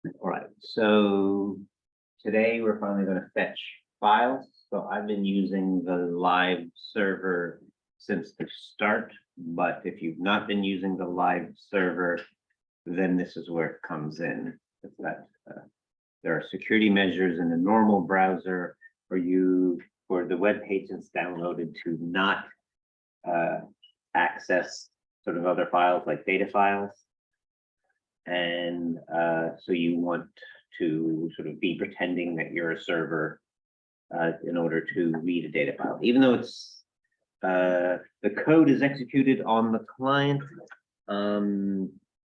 All right, so today we're finally going to fetch files. So I've been using the live server since the start, but if you've not been using the live server, then this is where it comes in. It's that there are security measures in the normal browser for the web page that's downloaded to not access sort of other files like data files. And so you want to sort of be pretending that you're a server in order to read a data file, even though it's the code is executed on the client.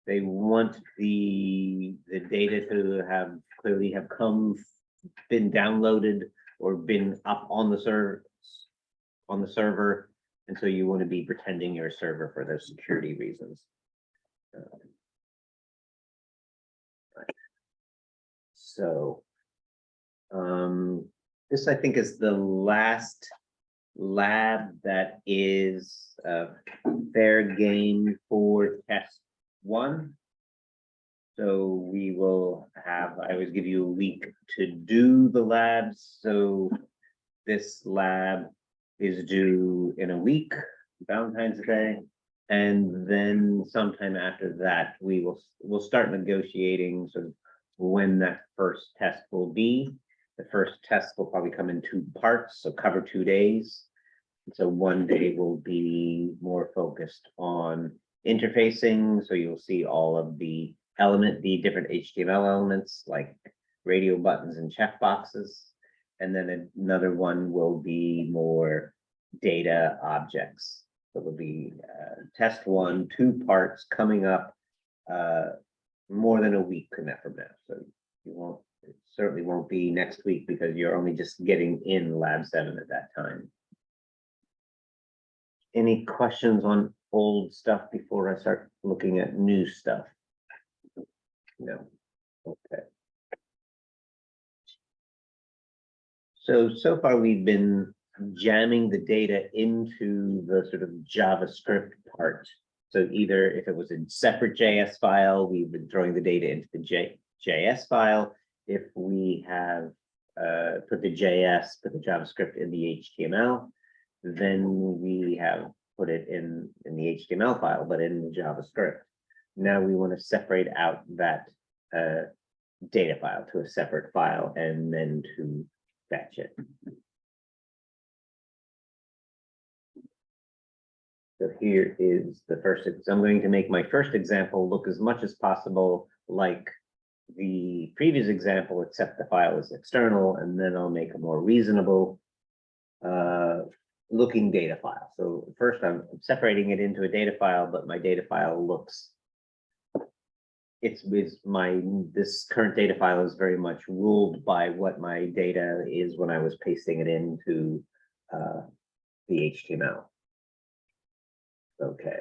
They want the data to have clearly have been downloaded or been up on the server and so you want to be pretending you're a server for those security reasons. So this, I think, is the last lab that is fair game for test 1. So we will have, I always give you a week to do the labs. So this lab is due in a week, Valentine's Day. And then sometime after that, we'll start negotiating sort of when that first test will be. The first test will probably come in 2 parts, so cover 2 days. So one day will be more focused on interfacing. So you'll see all of the different HTML elements like radio buttons and checkboxes. And then another one will be more data objects. So it'll be test 1, 2 parts coming up more than a week from now. So it certainly won't be next week because you're only just getting in lab 7 at that time. Any questions on old stuff before I start looking at new stuff? No. Okay. So far we've been jamming the data into the sort of JavaScript part. So either if it was a separate JS file, we've been throwing the data into the JS file. If we have put the JavaScript in the HTML, then we have put it in the HTML file, but in the JavaScript. Now we want to separate out that data file to a separate file and then to fetch it. So here is the first. I'm going to make my first example look as much as possible like the previous example, except the file is external, and then I'll make a more reasonable looking data file. So first I'm separating it into a data file, but my data file looks, this current data file is very much ruled by what my data is when I was pasting it into the HTML. Okay,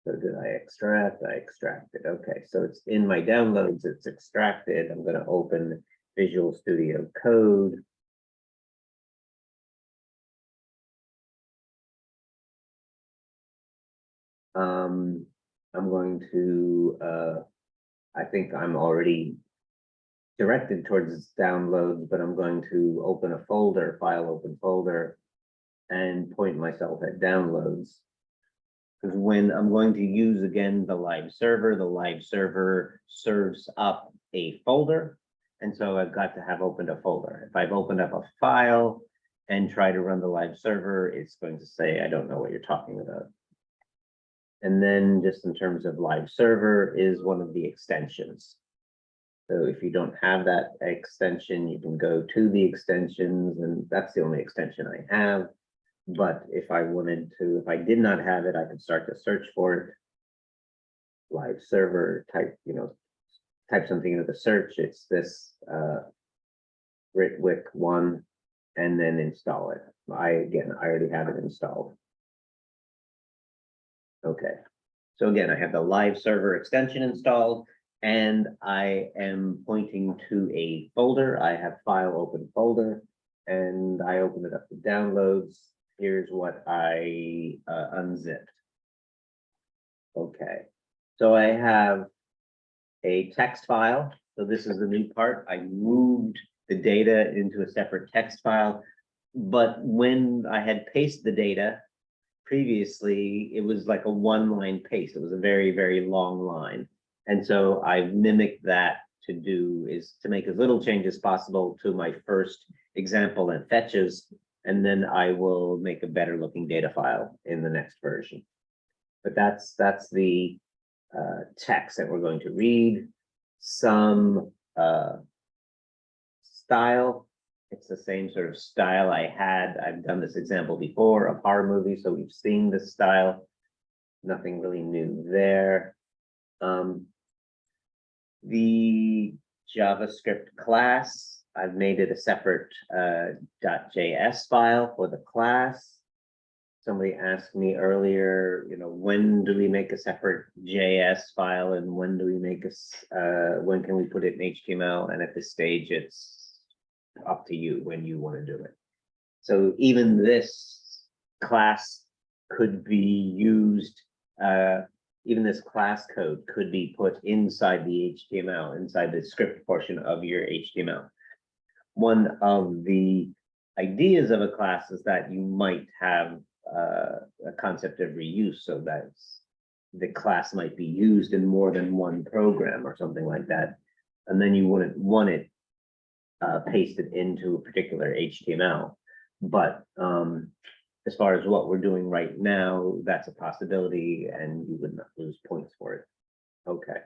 so did I extract? I extracted. Okay, so it's in my downloads, it's extracted. I'm going to open Visual Studio Code. I'm going to, I think I'm already directed towards downloads, but I'm going to open a folder, file open folder, and point myself at downloads. Because when I'm going to use again the live server serves up a folder. And so I've got to have opened a folder. If I've opened up a file and try to run the live server, it's going to say, I don't know what you're talking about. And then just in terms of live server is one of the extensions. So if you don't have that extension, you can go to the extensions, and that's the only extension I have. But if I did not have it, I could start to search for it. Live server, type something into the search. It's this Ritwick 1, and then install it. I already have it installed. Okay, so again, I have the live server extension installed, and I am pointing to a folder. I have file open folder, and I open it up to downloads. Here's what I unzipped. Okay, so I have a text file. So this is the new part. I moved the data into a separate text file. But when I had pasted the data previously, it was like a one-line paste. It was a very, very long line. And so I mimicked that to make as little change as possible to my first example and fetches, and then I will make a better looking data file in the next version. But that's the text that we're going to read. Some style. It's the same sort of style I had. I've done this example before, a horror movie, so we've seen this style. Nothing really new there. The JavaScript class, I've made it a separate .js file for the class. Somebody asked me earlier, when do we make a separate JS file and when do we make when can we put it in HTML? And at this stage, it's up to you when you want to do it. So even this class could be used, even this class code could be put inside the HTML, inside the script portion of your HTML. One of the ideas of a class is that you might have a concept of reuse, so that the class might be used in more than one program or something like that. And then you wouldn't want it pasted into a particular HTML. But as far as what we're doing right now, that's a possibility and you would not lose points for it. Okay.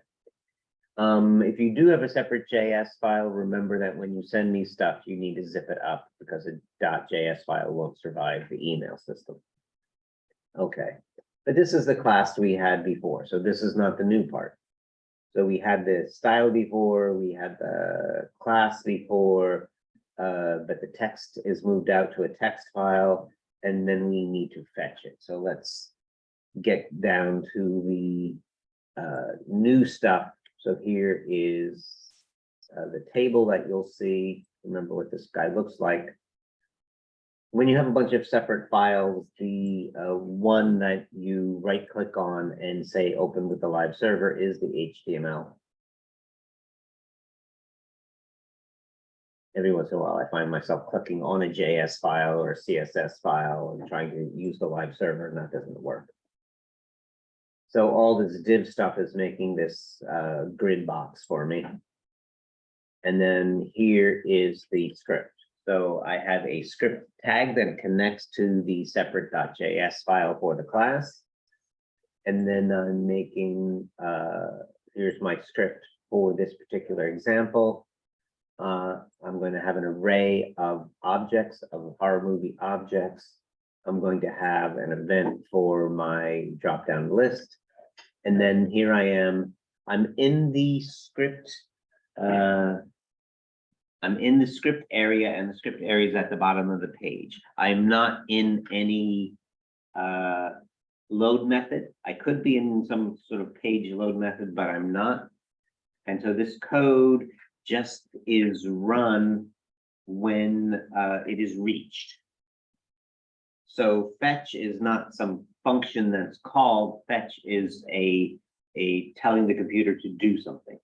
If you do have a separate JS file, remember that when you send me stuff, you need to zip it up because a .js file won't survive the email system. Okay, but this is the class we had before, so this is not the new part. So we had the style before, we had the class before, but the text is moved out to a text file, and then we need to fetch it. So let's get down to the new stuff. So here is the table that you'll see. Remember what this guy looks like. When you have a bunch of separate files, the one that you right click on and say open with the live server is the HTML. Every once in a while, I find myself clicking on a JS file or a CSS file and trying to use the live server, and that doesn't work. So all this div stuff is making this grid box for me. And then here is the script. So I have a script tag that connects to the separate .js file for the class. And then I'm making, here's my script for this particular example. I'm going to have an array of objects, of horror movie objects. I'm going to have an event for my drop-down list. And then here I am, I'm in the script area, and the script area is at the bottom of the page. I'm not in any load method. I could be in some sort of page load method, but I'm not. And so this code just is run when it is reached. So fetch is not some function that's called. Fetch is a telling the computer to do something.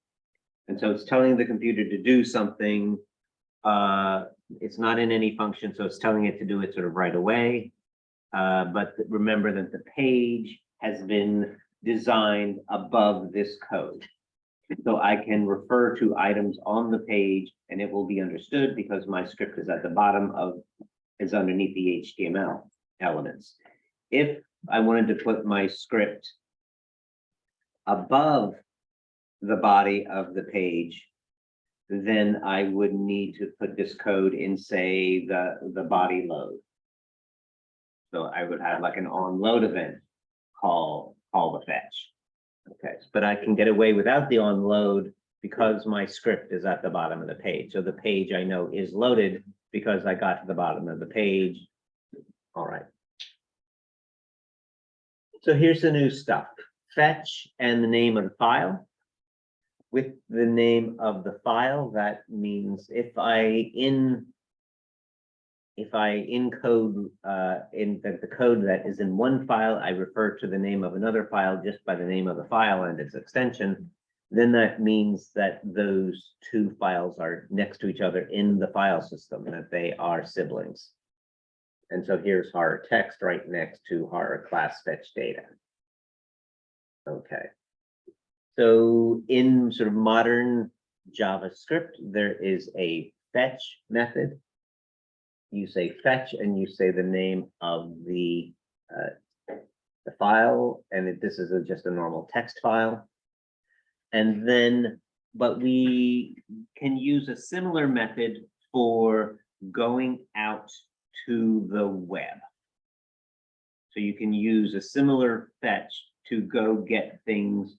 And so it's telling the computer to do something. It's not in any function, so it's telling it to do it sort of right away. But remember that the page has been designed above this code. So I can refer to items on the page and it will be understood because my script is at the bottom is underneath the HTML elements. If I wanted to put my script above the body of the page, then I would need to put this code in, say, the body load. So I would have like an onload event call the fetch. Okay, but I can get away without the onload because my script is at the bottom of the page. So the page I know is loaded because I got to the bottom of the page. All right. So here's the new stuff. Fetch and the name of the file. With the name of the file, that means if I encode in the code that is in one file, I refer to the name of another file just by the name of the file and its extension. then that means that those two files are next to each other in the file system, that they are siblings. And so here's horror text right next to horror class fetch data. Okay. So in sort of modern JavaScript, there is a fetch method. You say fetch and you say the name of the file, and this is just a normal text file. And then, but we can use a similar method for going out to the web. So you can use a similar fetch to go get things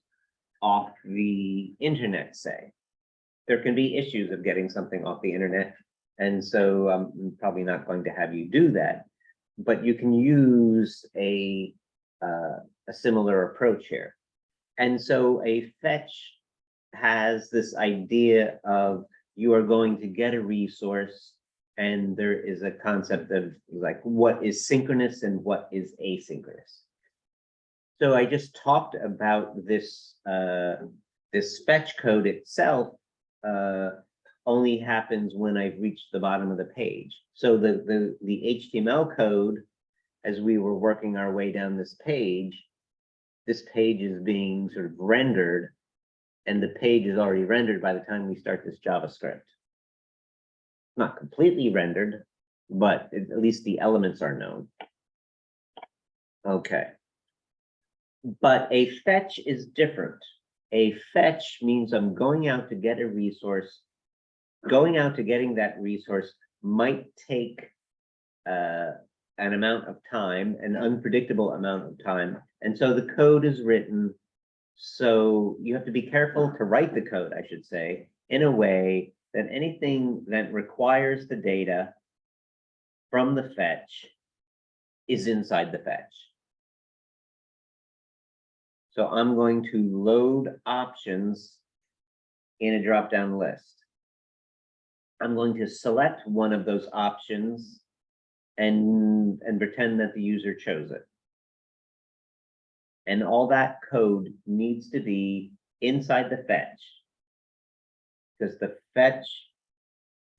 off the internet, say. There can be issues of getting something off the internet, and so I'm probably not going to have you do that, but you can use a similar approach here. And so a fetch has this idea of you are going to get a resource, and there is a concept of like what is synchronous and what is asynchronous. So I just talked about this this fetch code itself only happens when I've reached the bottom of the page. So the HTML code, as we were working our way down this page is being sort of rendered, and the page is already rendered by the time we start this JavaScript. Not completely rendered, but at least the elements are known. Okay. But a fetch is different. A fetch means I'm going out to get a resource. Going out to getting that resource might take an amount of time, an unpredictable amount of time. And so the code is written, so you have to be careful to write the code, I should say, in a way that anything that requires the data from the fetch is inside the fetch. So I'm going to load options in a drop-down list. I'm going to select one of those options and pretend that the user chose it. And all that code needs to be inside the fetch, because the fetch,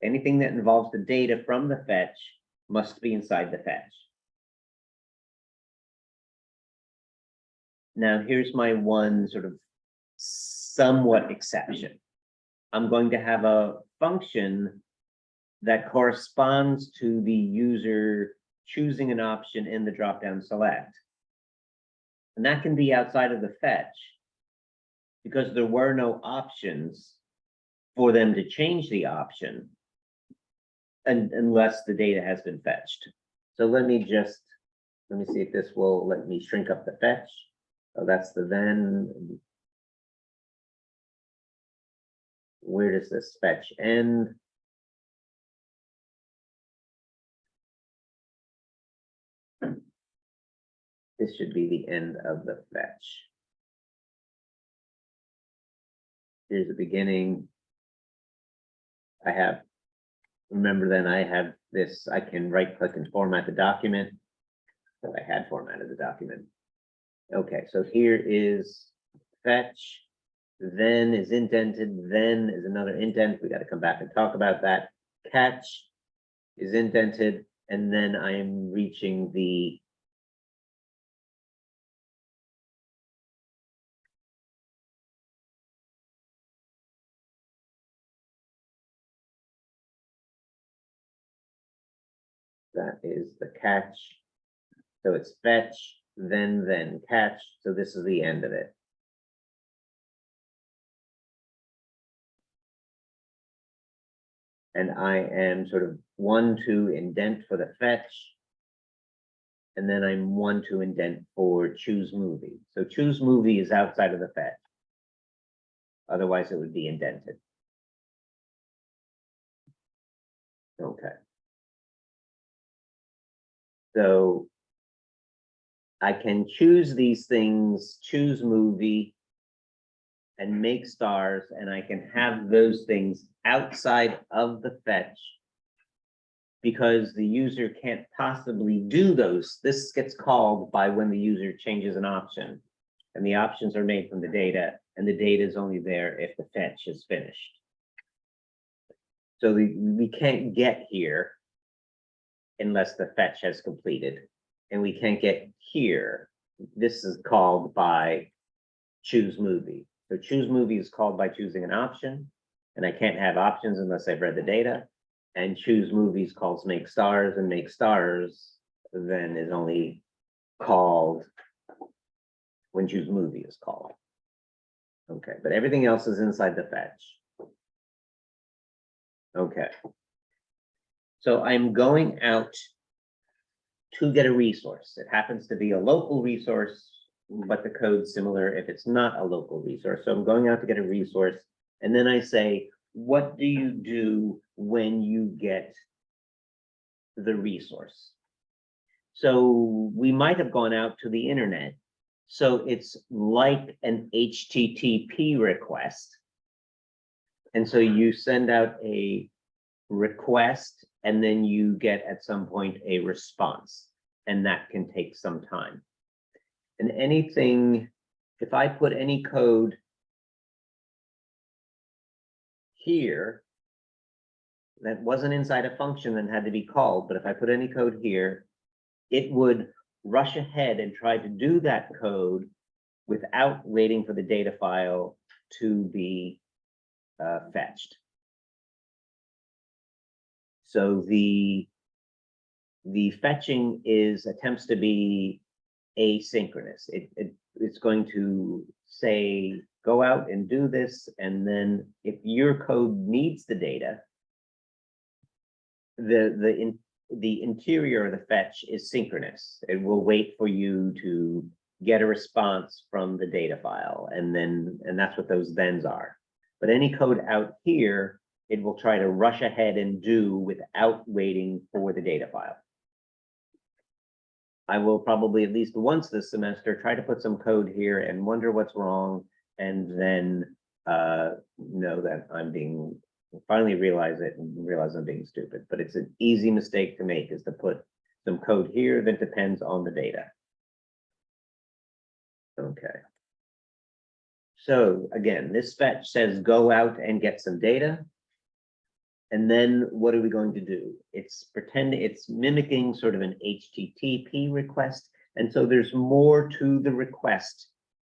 anything that involves the data from the fetch must be inside the fetch. Now, here's my one sort of somewhat exception. I'm going to have a function that corresponds to the user choosing an option in the drop-down select. And that can be outside of the fetch because there were no options for them to change the option unless the data has been fetched. So let me see if this will let me shrink up the fetch. So that's the then. Where does this fetch end? This should be the end of the fetch. Here's the beginning. Remember then I have this, I can right click and format the document. So I had formatted the document. Okay, so here is fetch, then is indented, then is another indent. We got to come back and talk about that. Catch is indented, and then I am reaching the that is the catch. So it's fetch, then catch. So this is the end of it. And I am sort of 1 to indent for the fetch. And then I'm 1 to indent for choose movie. So choose movie is outside of the fetch. Otherwise it would be indented. Okay. So I can choose these things, choose movie, and make stars, and I can have those things outside of the fetch because the user can't possibly do those. This gets called by when the user changes an option, and the options are made from the data, and the data is only there if the fetch is finished. So we can't get here unless the fetch has completed, and we can't get here. This is called by choose movie. So choose movie is called by choosing an option, and I can't have options unless I've read the data. And choose movies calls make stars, and make stars then is only called when choose movie is called. Okay, but everything else is inside the fetch. Okay. So I'm going out to get a resource. It happens to be a local resource, but the code's similar if it's not a local resource. So I'm going out to get a resource, and then I say, what do you do when you get the resource? So we might have gone out to the internet. So it's like an HTTP request. And so you send out a request, and then you get at some point a response, and that can take some time. And anything, if I put any code here that wasn't inside a function and had to be called, but if I put any code here, it would rush ahead and try to do that code without waiting for the data file to be fetched. So the fetching attempts to be asynchronous. It's going to say, go out and do this, and then if your code needs the data, the interior of the fetch is synchronous. It will wait for you to get a response from the data file, and that's what those thens are. But any code out here, it will try to rush ahead and do without waiting for the data file. I will probably at least once this semester try to put some code here and wonder what's wrong, and then know that I'm being, finally realize it and realize I'm being stupid. But it's an easy mistake to make, is to put some code here that depends on the data. Okay. So again, this fetch says go out and get some data. And then what are we going to do? It's mimicking sort of an HTTP request. And so there's more to the request.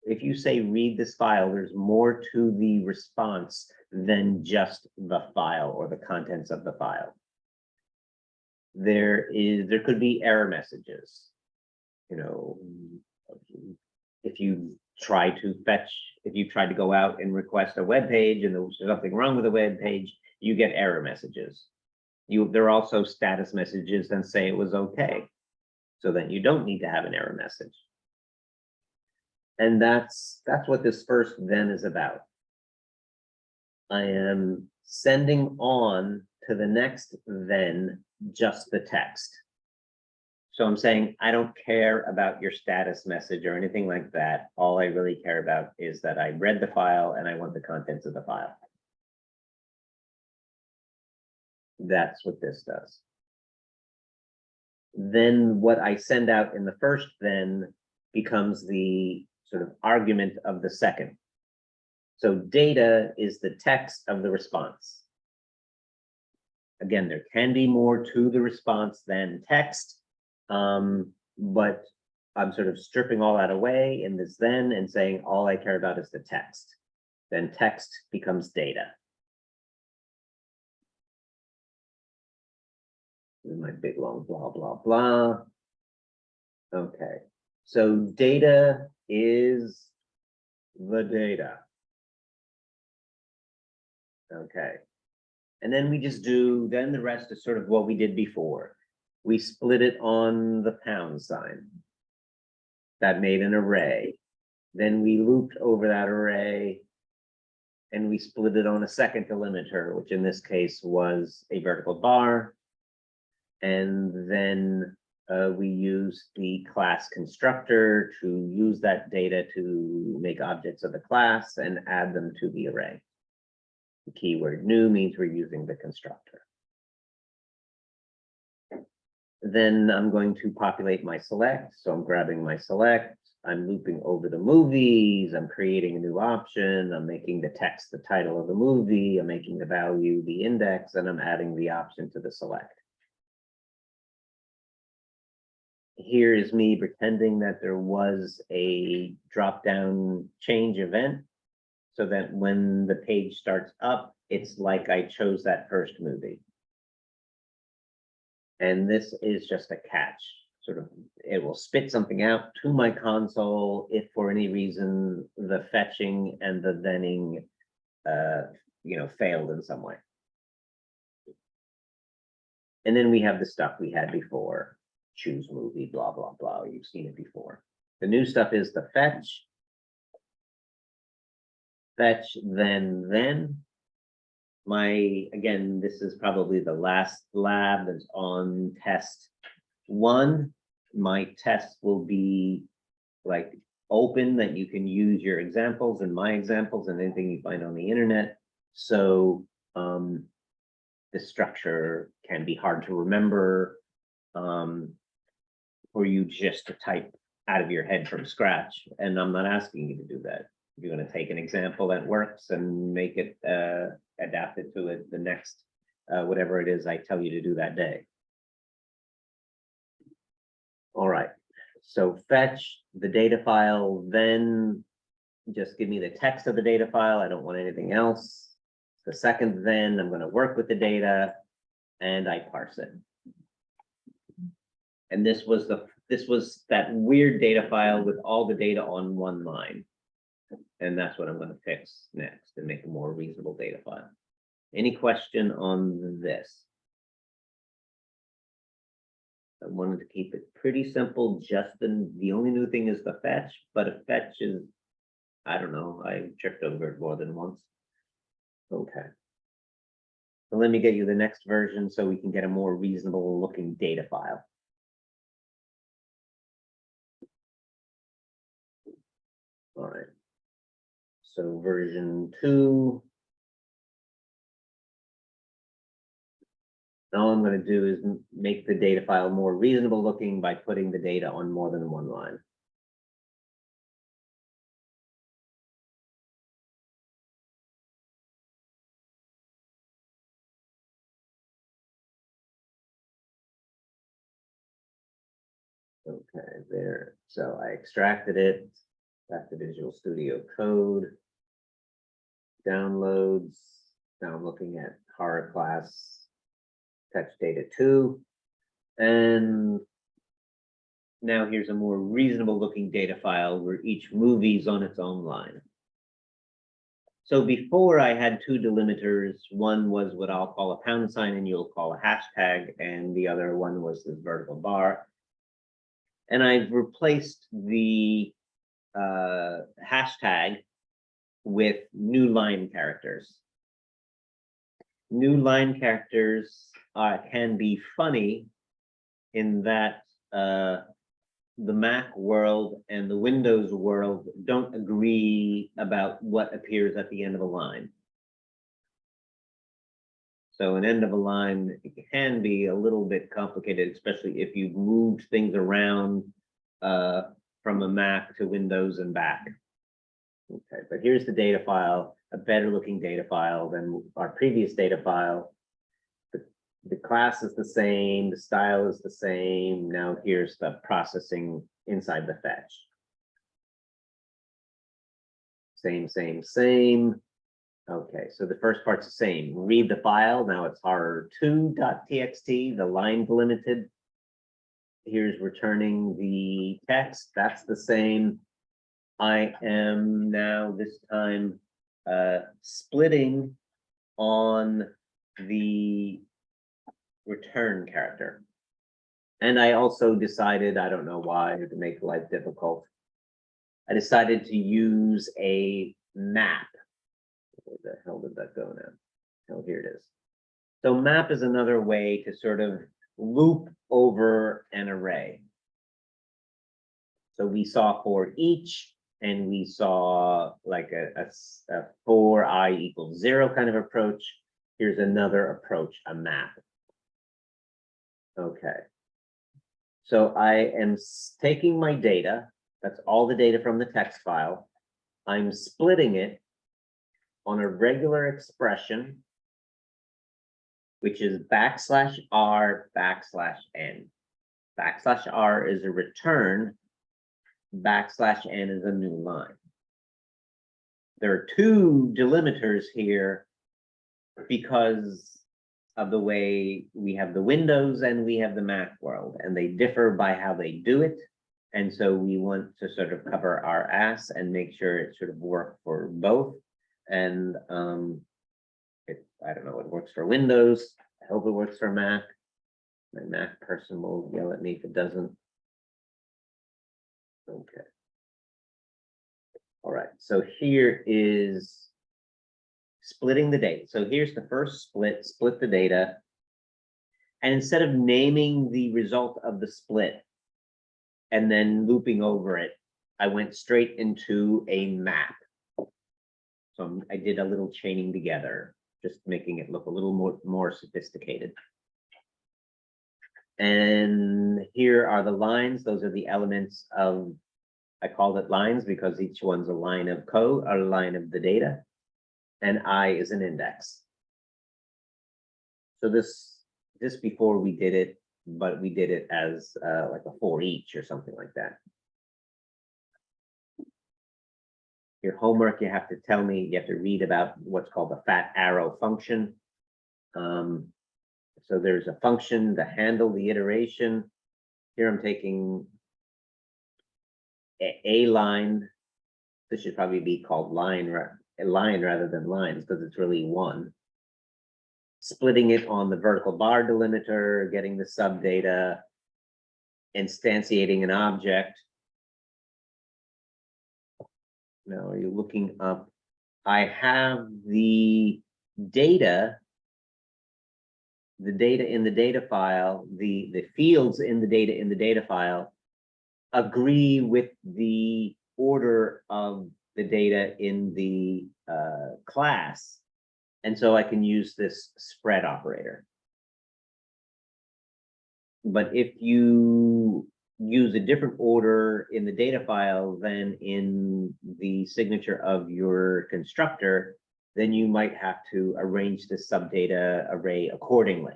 If you say read this file, there's more to the response than just the file or the contents of the file. There could be error messages. You know, if you try to go out and request a web page and there's something wrong with the web page, you get error messages. There are also status messages that say it was okay. So then you don't need to have an error message. And that's what this first then is about. I am sending on to the next then just the text. So I'm saying, I don't care about your status message or anything like that. All I really care about is that I read the file and I want the contents of the file. That's what this does. Then what I send out in the first then becomes the sort of argument of the second. So data is the text of the response. Again, there can be more to the response than text, but I'm sort of stripping all that away in this then and saying all I care about is the text. Then text becomes data. My big long blah, blah, blah. Okay, so data is the data. Okay, and then we just then the rest is sort of what we did before. We split it on the pound sign. That made an array. Then we looped over that array and we split it on a second delimiter, which in this case was a vertical bar. And then we use the class constructor to use that data to make objects of the class and add them to the array. The keyword new means we're using the constructor. Then I'm going to populate my select. So I'm grabbing my select, I'm looping over the movies, I'm creating a new option, I'm making the text the title of the movie, I'm making the value the index, and I'm adding the option to the select. Here is me pretending that there was a drop-down change event, so that when the page starts up, it's like I chose that first movie. And this is just a catch. Sort of, it will spit something out to my console if for any reason the fetching and the thenning, failed in some way. And then we have the stuff we had before. Choose movie, blah, blah, blah. You've seen it before. The new stuff is the fetch. Fetch, then. Again, this is probably the last lab that's on test 1. My test will be like open, that you can use your examples and my examples and anything you find on the internet. So the structure can be hard to remember for you just to type out of your head from scratch. And I'm not asking you to do that. You're going to take an example that works and make it adapt it to it the next whatever it is I tell you to do that day. All right, so fetch the data file, then just give me the text of the data file. I don't want anything else. The second then, I'm going to work with the data and I parse it. And this was that weird data file with all the data on one line. And that's what I'm going to fix next and make a more reasonable data file. Any question on this? I wanted to keep it pretty simple. Just the only new thing is the fetch, but a fetch is, I don't know, I tripped over it more than once. Okay. So let me get you the next version so we can get a more reasonable looking data file. All right. So version 2. All I'm going to do is make the data file more reasonable looking by putting the data on more than one line. Okay, there. So I extracted it back to Visual Studio Code. Downloads. Now I'm looking at horror class touch data 2. And now here's a more reasonable looking data file where each movie's on its own line. So before I had 2 delimiters. One was what I'll call a pound sign and you'll call a hashtag, and the other one was this vertical bar. And I've replaced the hashtag with new line characters. New line characters can be funny in that the Mac world and the Windows world don't agree about what appears at the end of a line. So an end of a line can be a little bit complicated, especially if you've moved things around from a Mac to Windows and back. Okay, but here's the data file, a better looking data file than our previous data file. The class is the same, the style is the same. Now here's the processing inside the fetch. Same. Okay, so the first part's the same. Read the file. Now it's horror2.txt, the line delimited. Here's returning the text. That's the same. I am now this time splitting on the return character. And I also decided, I don't know why, to make life difficult, I decided to use a map. Where the hell did that go now? Oh, here it is. So map is another way to sort of loop over an array. So we saw for each, and we saw like a for I equals 0 kind of approach. Here's another approach, a map. Okay. So I am taking my data That's all the data from the text file. I'm splitting it on a regular expression, which is \r\n. \r is a return, \n is a new line. There are two delimiters here because of the way we have the Windows and we have the Mac world, and they differ by how they do it. And so we want to sort of cover our ass and make sure it sort of works for both. And I don't know, it works for Windows. I hope it works for Mac. My Mac person will yell at me if it doesn't. Okay. All right, so here is splitting the data. So here's the first split the data. And instead of naming the result of the split and then looping over it, I went straight into a map. So I did a little chaining together, just making it look a little more sophisticated. And here are the lines. Those are the elements of, I called it lines because each one's a line of code, or a line of the data. And I is an index. So this before we did it, but we did it as like a for each or something like that. Your homework, you have to tell me, you have to read about what's called the fat arrow function. So there's a function to handle the iteration. Here I'm taking a line. This should probably be called line rather than lines because it's really one. Splitting it on the vertical bar delimiter, getting the subdata, instantiating an object. Now, are you looking up? I have the data in the data file, the fields in the data file agree with the order of the data in the class. And so I can use this spread operator. But if you use a different order in the data file than in the signature of your constructor, then you might have to arrange the subdata array accordingly.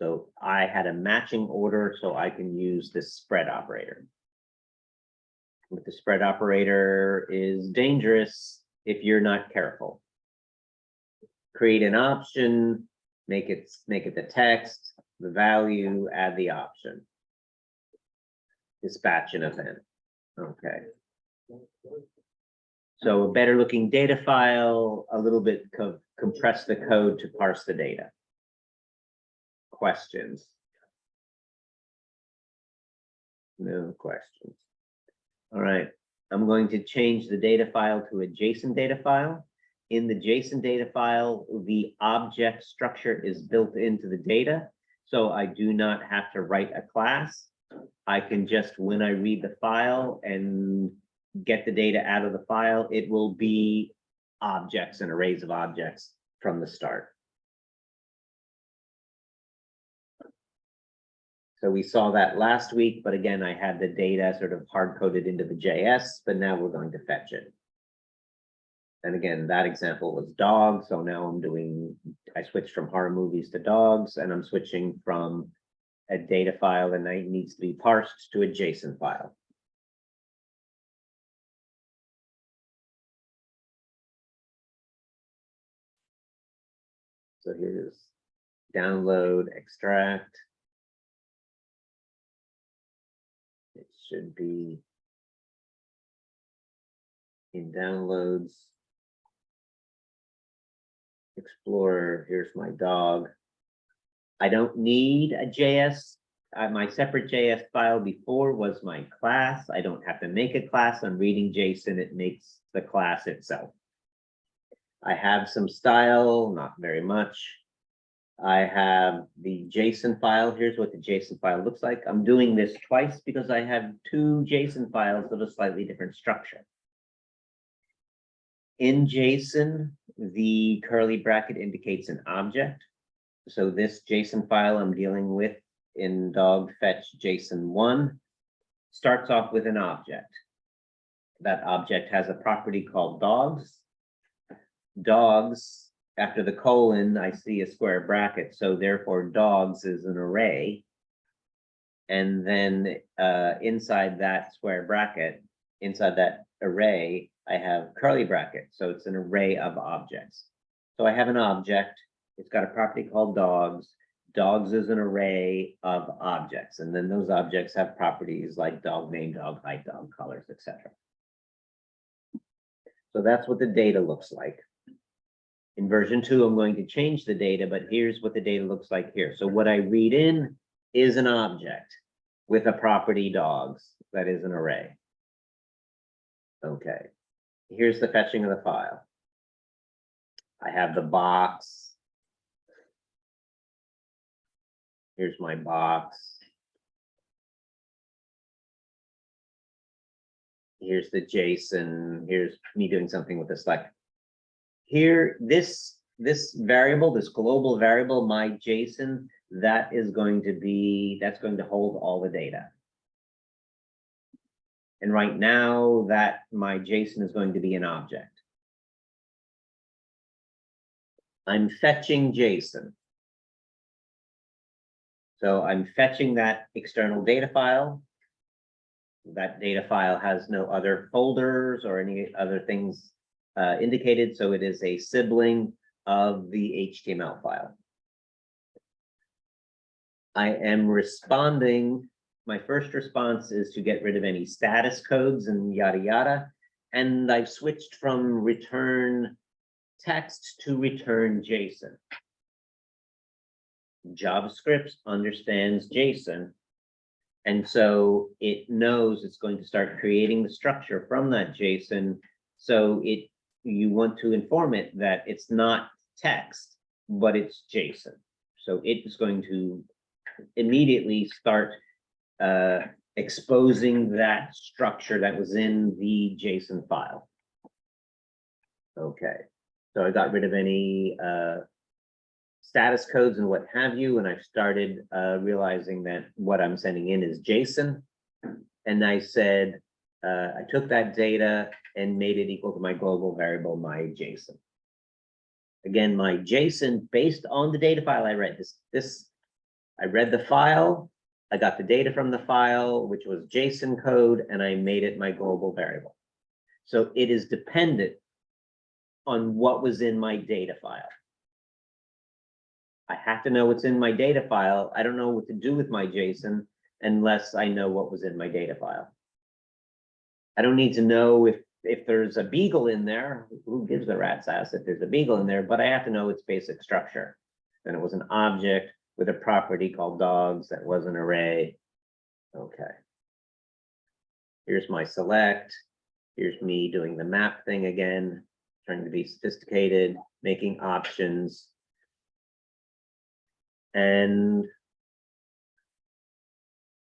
So I had a matching order, so I can use this spread operator. But the spread operator is dangerous if you're not careful. Create an option, make it the text, the value, add the option. Dispatch an event. Okay. So a better looking data file, a little bit compress the code to parse the data. Questions? No questions. All right, I'm going to change the data file to a JSON data file. In the JSON data file, the object structure is built into the data, so I do not have to write a class. I can just, when I read the file and get the data out of the file, it will be objects and arrays of objects from the start. So we saw that last week, but again, I had the data sort of hard-coded into the JS, but now we're going to fetch it. And again, that example was dogs, so now I switched from horror movies to dogs, and I'm switching from a data file that needs to be parsed to a JSON file. So here's download, extract. It should be in downloads. Explorer, here's my dog. I don't need a JS. My separate JS file before was my class. I don't have to make a class. I'm reading JSON. It makes the class itself. I have some style, not very much. I have the JSON file. Here's what the JSON file looks like. I'm doing this twice because I have two JSON files of a slightly different structure. In JSON, the curly bracket indicates an object. So this JSON file I'm dealing with in dog fetch JSON1 starts off with an object. that object has a property called dogs. Dogs, after the colon, I see a square bracket, so therefore dogs is an array. And then inside that square bracket, inside that array, I have curly brackets, so it's an array of objects. So I have an object, it's got a property called dogs. Dogs is an array of objects, and then those objects have properties like dog name, dog height, dog colors, etc. So that's what the data looks like. In version 2, I'm going to change the data, but here's what the data looks like here. So what I read in is an object with a property dogs that is an array. Okay, here's the fetching of the file. I have the box. Here's my box. Here's the JSON. Here's me doing something with the select. Here, this variable, this global variable, my JSON, that's going to hold all the data. And right now that my JSON is going to be an object. I'm fetching JSON. So I'm fetching that external data file. That data file has no other folders or any other things indicated, so it is a sibling of the HTML file. I am responding. My first response is to get rid of any status codes and yada yada, and I've switched from return text to return JSON. JavaScript understands JSON, and so it knows it's going to start creating the structure from that JSON. So you want to inform it that it's not text, but it's JSON. So it is going to immediately start exposing that structure that was in the JSON file. Okay, so I got rid of any status codes and what have you, and I've started realizing that what I'm sending in is JSON. And I said, I took that data and made it equal to my global variable, my JSON. Again, my JSON, based on the data file I read, I read the file, I got the data from the file, which was JSON code, and I made it my global variable. So it is dependent on what was in my data file. I have to know what's in my data file. I don't know what to do with my JSON unless I know what was in my data file. I don't need to know if there's a beagle in there. Who gives a rat's ass if there's a beagle in there? But I have to know its basic structure. Then it was an object with a property called dogs that was an array. Okay. Here's my select. Here's me doing the map thing again, trying to be sophisticated, making options. And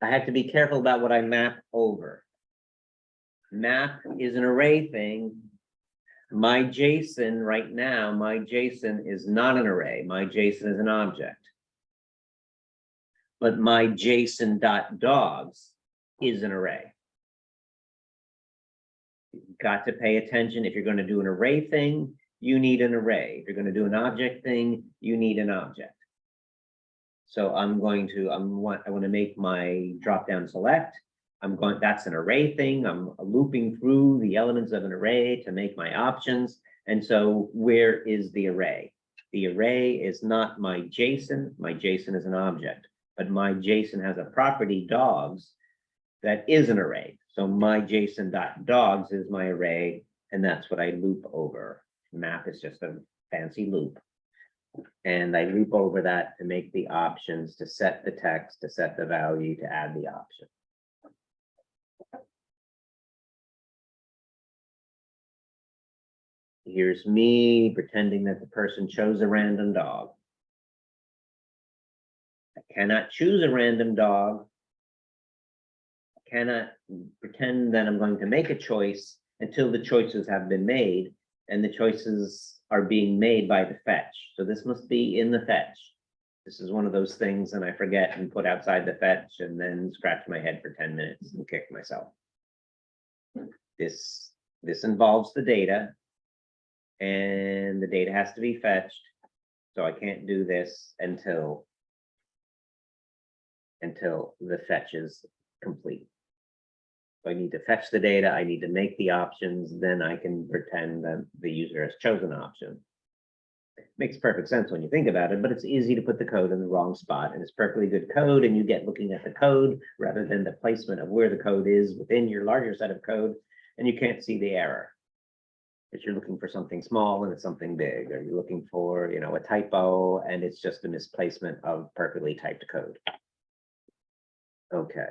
I have to be careful about what I map over. Map is an array thing. My JSON right now, my JSON is not an array. My JSON is an object. But my JSON.dogs is an array. You've got to pay attention. If you're going to do an array thing, you need an array. If you're going to do an object thing, you need an object. So I want to make my drop-down select. That's an array thing. I'm looping through the elements of an array to make my options. And so where is the array? The array is not my JSON. My JSON is an object, but my JSON has a property dogs that is an array. So my JSON.dogs is my array, and that's what I loop over. Map is just a fancy loop. And I loop over that to make the options, to set the text, to set the value, to add the option. Here's me pretending that the person chose a random dog. I cannot choose a random dog. I cannot pretend that I'm going to make a choice until the choices have been made, and the choices are being made by the fetch. So this must be in the fetch. This is one of those things, and I forget and put outside the fetch and then scratch my head for 10 minutes and kick myself. This involves the data, and the data has to be fetched. So I can't do this until the fetch is complete. So I need to fetch the data, I need to make the options, then I can pretend that the user has chosen an option. Makes perfect sense when you think about it, but it's easy to put the code in the wrong spot, and it's perfectly good code, and you get looking at the code rather than the placement of where the code is within your larger set of code, and you can't see the error. If you're looking for something small and it's something big, or you're looking for, you know, a typo and it's just a misplacement of perfectly typed code. Okay.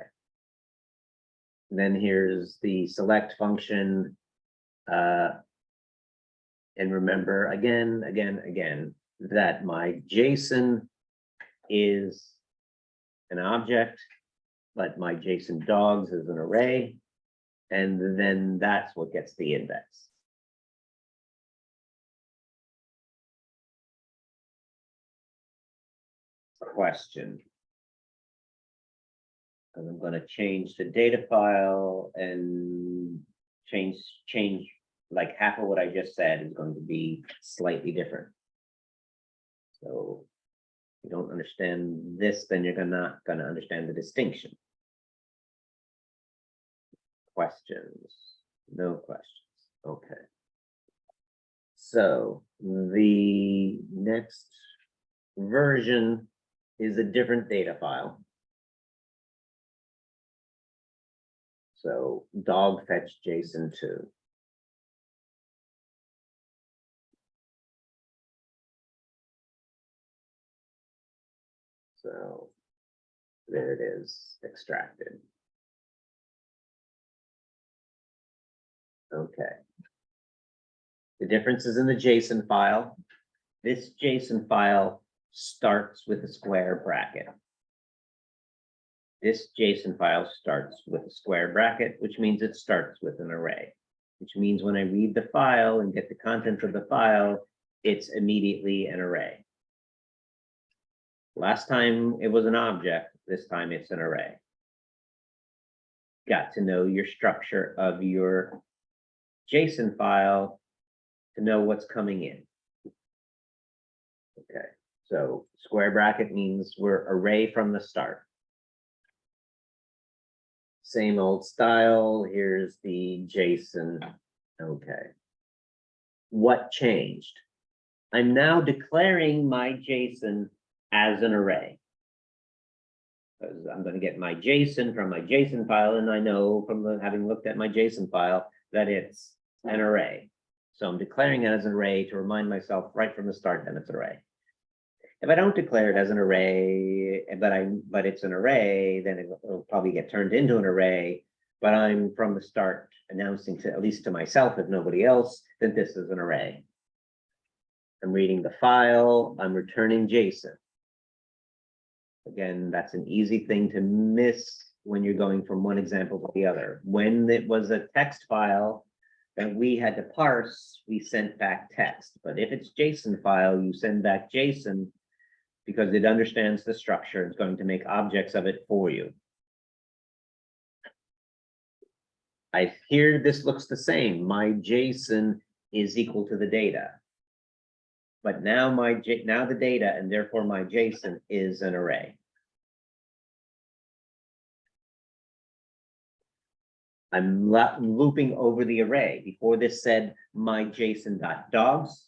Then here's the select function. And remember again, that my JSON is an object, but my JSON dogs is an array. And then that's what gets the index. Question. And I'm going to change the data file and change like half of what I just said is going to be slightly different. So if you don't understand this, then you're not going to understand the distinction. Questions? No questions. Okay. So the next version is a different data file. So dog fetch JSON 2. So there it is, extracted. Okay. The difference is in the JSON file. This JSON file starts with a square bracket. This JSON file starts with a square bracket, which means it starts with an array, which means when I read the file and get the content of the file, it's immediately an array. Last time it was an object, this time it's an array. Got to know your structure of your JSON file to know what's coming in. Okay, so square bracket means we're array from the start. Same old style, here's the JSON. Okay. What changed? I'm now declaring my JSON as an array. Because I'm going to get my JSON from my JSON file, and I know from having looked at my JSON file that it's an array. So I'm declaring it as an array to remind myself right from the start that it's an array. If I don't declare it as an array, but it's an array, then it'll probably get turned into an array. But I'm from the start announcing to, at least to myself, if nobody else, that this is an array. I'm reading the file, I'm returning JSON. Again, that's an easy thing to miss when you're going from one example to the other. When it was a text file that we had to parse, we sent back text. But if it's JSON file, you send back JSON because it understands the structure. It's going to make objects of it for you. I hear this looks the same. My JSON is equal to the data. But now the data, and therefore my JSON, is an array. I'm looping over the array. Before this said my JSON.dogs.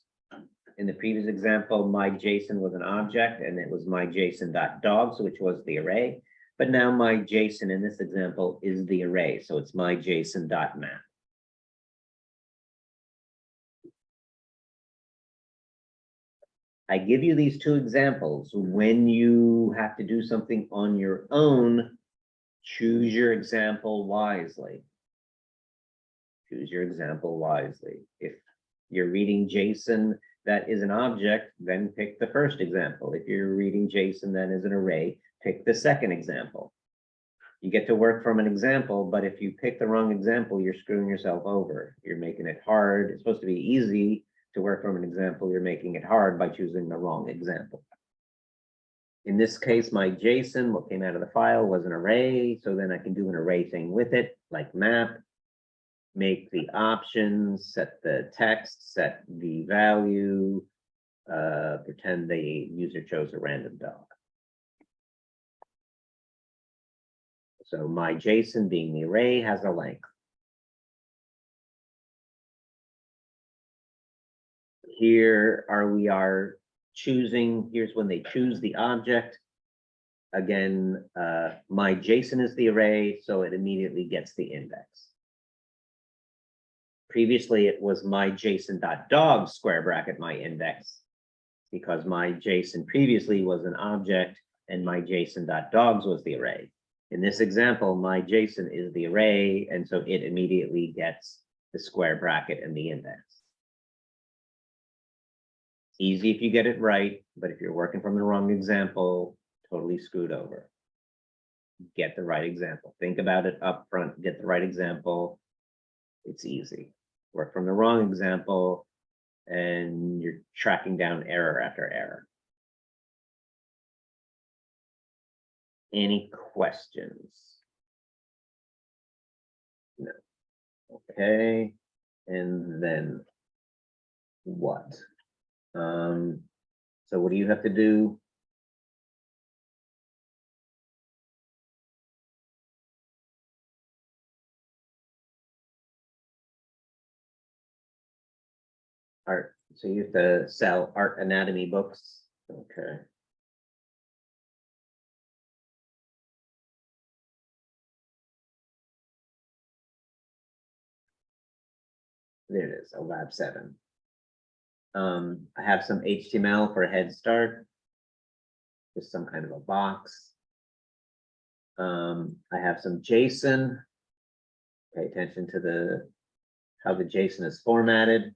In the previous example, my JSON was an object, and it was my JSON.dogs, which was the array. But now my JSON in this example is the array, so it's my JSON.map. I give you these two examples. When you have to do something on your own, choose your example wisely. Choose your example wisely. If you're reading JSON that is an object, then pick the first example. If you're reading JSON that is an array, pick the second example. You get to work from an example, but if you pick the wrong example, you're screwing yourself over. You're making it hard. It's supposed to be easy to work from an example. You're making it hard by choosing the wrong example. In this case, my JSON, what came out of the file was an array, so then I can do an array thing with it, like map. make the options, set the text, set the value, pretend the user chose a random dog. So my JSON, being the array, has a length. Here we are choosing, here's when they choose the object. Again, my JSON is the array, so it immediately gets the index. Previously, it was my JSON.dog square bracket my index, because my JSON previously was an object and my JSON.dogs was the array. In this example, my JSON is the array, and so it immediately gets the square bracket and the index. Easy if you get it right, but if you're working from the wrong example, totally screwed over. Get the right example. Think about it up front, get the right example. It's easy. Work from the wrong example, and you're tracking down error after error. Any questions? No. Okay. And then what? So what do you have to do? Art. So you have to sell art anatomy books. Okay. There it is, a lab 7. I have some HTML for a head start. Just some kind of a box. I have some JSON. Pay attention to how the JSON is formatted.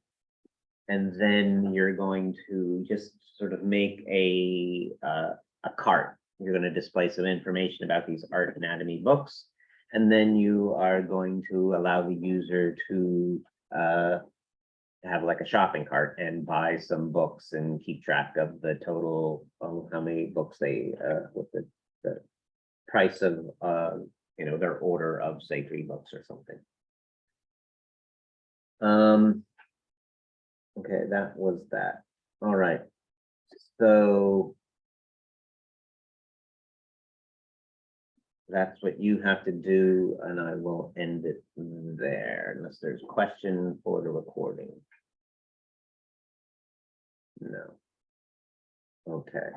And then you're going to just sort of make a cart. You're going to display some information about these art anatomy books. And then you are going to allow the user to have like a shopping cart and buy some books and keep track of the total of how many books they with the price of you know, their order of, say, 3 books or something. Okay, that was that. All right. So that's what you have to do, and I will end it there unless there's a question for the recording. No. Okay.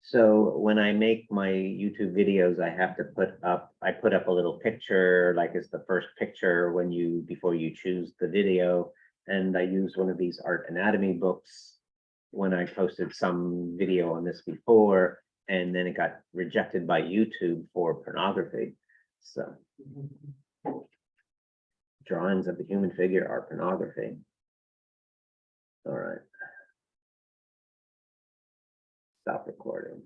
So when I make my YouTube videos, I have to put up a little picture, like it's the first picture when before you choose the video. And I used one of these art anatomy books when I posted some video on this before, and then it got rejected by YouTube for pornography. So drawings of the human figure are pornography. All right. Stop recording.